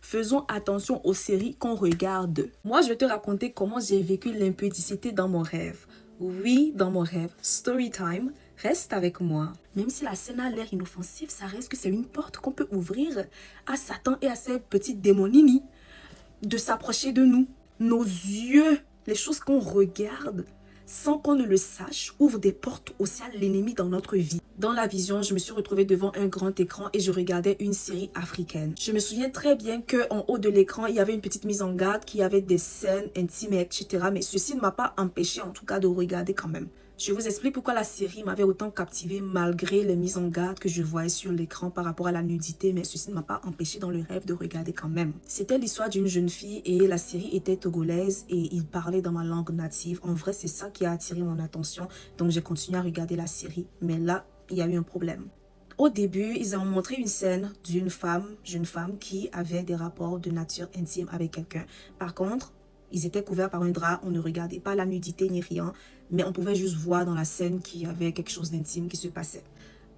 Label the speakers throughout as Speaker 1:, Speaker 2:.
Speaker 1: faisons attention aux séries qu'on regarde. Moi, je vais te raconter comment j'ai vécu l'impudicité dans mon rêve. Oui, dans mon rêve. Story time. Reste avec moi. Même si la scène a l'air inoffensive, ça reste que c'est une porte qu'on peut ouvrir à Satan et à ses petites démonini de s'approcher de nous. Nos yeux, les choses qu'on regarde, sans qu'on ne le sache, ouvrent des portes aussi à l'ennemi dans notre vie. Dans la vision, je me suis retrouvée devant un grand écran et je regardais une série africaine. Je me souviens très bien qu'en haut de l'écran, il y avait une petite mise en garde qui avait des scènes intimes, etc. Mais ceci ne m'a pas empêché en tout cas de regarder quand même. Je vous explique pourquoi la série m'avait autant captivée malgré les mises en garde que je voyais sur l'écran par rapport à la nudité, mais ceci ne m'a pas empêché dans le rêve de regarder quand même. C'était l'histoire d'une jeune fille et la série était togolaise et il parlait dans ma langue native. En vrai, c'est ça qui a attiré mon attention, donc j'ai continué à regarder la série. Mais là, il y a eu un problème. Au début, ils ont montré une scène d'une jeune femme qui avait des rapports de nature intime avec quelqu'un. Par contre, ils étaient couverts par un drap, on ne regardait pas la nudité ni rien, mais on pouvait juste voir dans la scène qu'il y avait quelque chose d'intime qui se passait.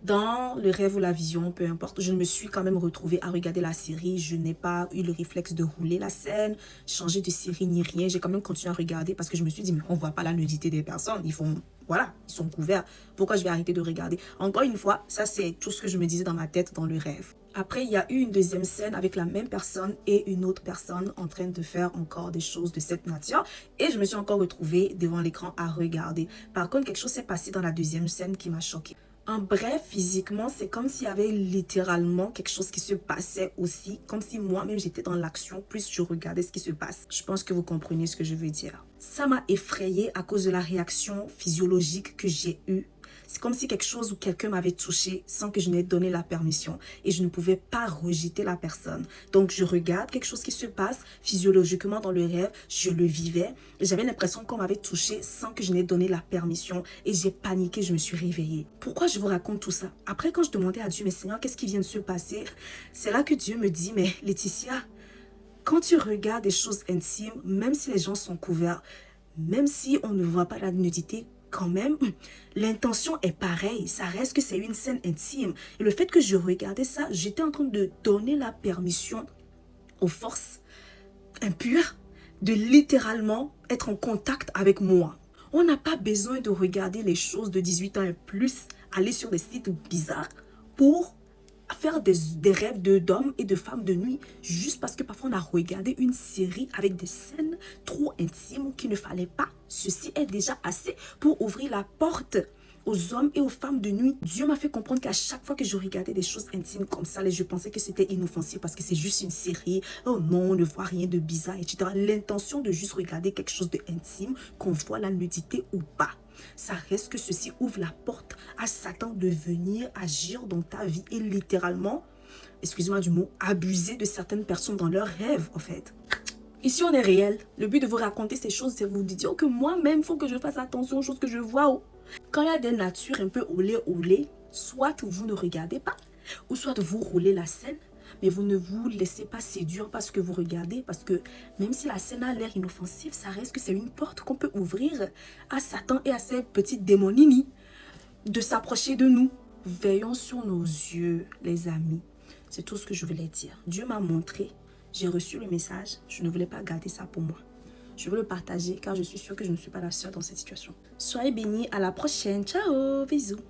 Speaker 1: Dans le rêve ou la vision, peu importe, je me suis quand même retrouvée à regarder la série. Je n'ai pas eu le réflexe de rouler la scène, changer de série ni rien. J'ai quand même continué à regarder parce que je me suis dit, mais on ne voit pas la nudité des personnes. Voilà, ils sont couverts. Pourquoi je vais arrêter de regarder? Encore une fois, ça c'est tout ce que je me disais dans ma tête, dans le rêve. Après, il y a eu une deuxième scène avec la même personne et une autre personne en train de faire encore des choses de cette nature. Et je me suis encore retrouvée devant l'écran à regarder. Par contre, quelque chose s'est passé dans la deuxième scène qui m'a choquée. En bref, physiquement, c'est comme s'il y avait littéralement quelque chose qui se passait aussi, comme si moi-même j'étais dans l'action, plus je regardais ce qui se passe. Je pense que vous comprenez ce que je veux dire. Ça m'a effrayée à cause de la réaction physiologique que j'ai eue. C'est comme si quelque chose ou quelqu'un m'avait touché sans que je n'ai donné la permission et je ne pouvais pas rejeter la personne. Donc je regarde quelque chose qui se passe physiologiquement dans le rêve, je le vivais. J'avais l'impression qu'on m'avait touché sans que je n'ai donné la permission et j'ai paniqué, je me suis réveillée. Pourquoi je vous raconte tout ça? Après, quand je demandais à Dieu, mais Seigneur, qu'est-ce qui vient de se passer? C'est là que Dieu me dit, mais Laetitia, quand tu regardes des choses intimes, même si les gens sont couverts, même si on ne voit pas la nudité, quand même, l'intention est pareille. Ça reste que c'est une scène intime. Et le fait que je regardais ça, j'étais en train de donner la permission aux forces impures de littéralement être en contact avec moi. On n'a pas besoin de regarder les choses de 18 ans et plus, aller sur des sites bizarres pour faire des rêves d'hommes et de femmes de nuit juste parce que parfois on a regardé une série avec des scènes trop intimes qu'il ne fallait pas. Ceci est déjà assez pour ouvrir la porte aux hommes et aux femmes de nuit. Dieu m'a fait comprendre qu'à chaque fois que je regardais des choses intimes comme ça, je pensais que c'était inoffensif parce que c'est juste une série. Oh non, on ne voit rien de bizarre, etc. L'intention de juste regarder quelque chose d'intime, qu'on voit la nudité ou pas, ça reste que ceci ouvre la porte à Satan de venir agir dans ta vie et littéralement, excusez-moi du mot, abuser de certaines personnes dans leurs rêves, en fait. Ici, on est réel. Le but de vous raconter ces choses, c'est de vous dire que moi-même, il faut que je fasse attention aux choses que je vois. Quand il y a des natures un peu olé, soit vous ne regardez pas, ou soit vous roulez la scène, mais vous ne vous laissez pas séduire parce que vous regardez, parce que même si la scène a l'air inoffensive, ça reste que c'est une porte qu'on peut ouvrir à Satan et à ses petites démonini de s'approcher de nous. Veillons sur nos yeux, les amis. C'est tout ce que je voulais dire. Dieu m'a montré, j'ai reçu le message, je ne voulais pas garder ça pour moi. Je veux le partager car je suis sûre que je ne suis pas la seule dans cette situation. Soyez bénis, à la prochaine. Ciao, bisous.